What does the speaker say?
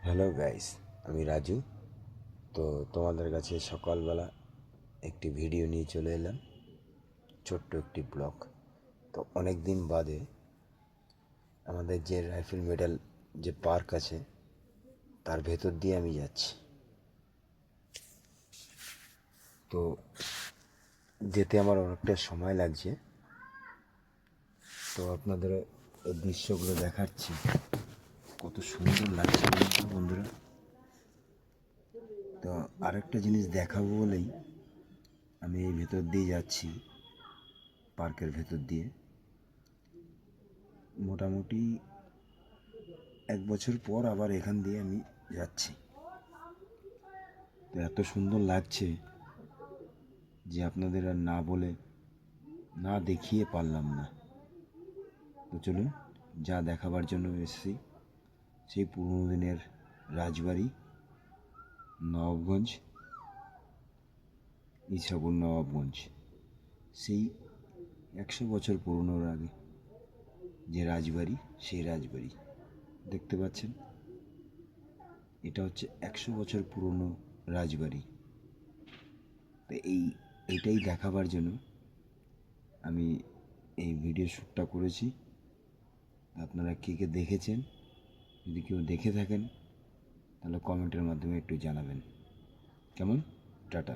Hello guys, আমি রাজু। তো তোমাদের কাছে সকালবেলা একটি ভিডিও নিয়ে চলে এলাম, ছোট্ট একটি ব্লগ। তো অনেক দিন বাদে আমাদের যে রাইফেল মেডাল যে পার্ক আছে তার ভেতর দিয়ে আমি যাচ্ছি। তো যেতে আমার অনেকটা সময় লাগছে, তো আপনাদের এই দৃশ্যগুলো দেখাচ্ছি। কত সুন্দর লাগছে বন্ধুরা। তো আরেকটা জিনিস দেখাবো বলেই আমি এই ভেতর দিয়ে যাচ্ছি, পার্কের ভেতর দিয়ে। মোটামুটি 1 বছর পর আবার এখান দিয়ে আমি যাচ্ছি। তো এত সুন্দর লাগছে যে আপনাদের আর না বলে না দেখিয়ে পারলাম না। তো চলুন, যা দেখাবার জন্য এসেছি সেই পুরনো দিনের রাজবাড়ি, নবাবগঞ্জ, ইছাপুর নবাবগঞ্জ, সেই 100 বছর পুরনোর আগে যে রাজবাড়ি, সেই রাজবাড়ি দেখতে পাচ্ছেন। এটা হচ্ছে 100 বছর পুরনো রাজবাড়ি। তো এইটাই দেখাবার জন্য আমি এই ভিডিও শ্যুটটা করেছি। আপনারা কে কে দেখেছেন, যদি কেউ দেখে থাকেন তাহলে কমেন্টের মাধ্যমে একটু জানাবেন। কেমন? টাটা।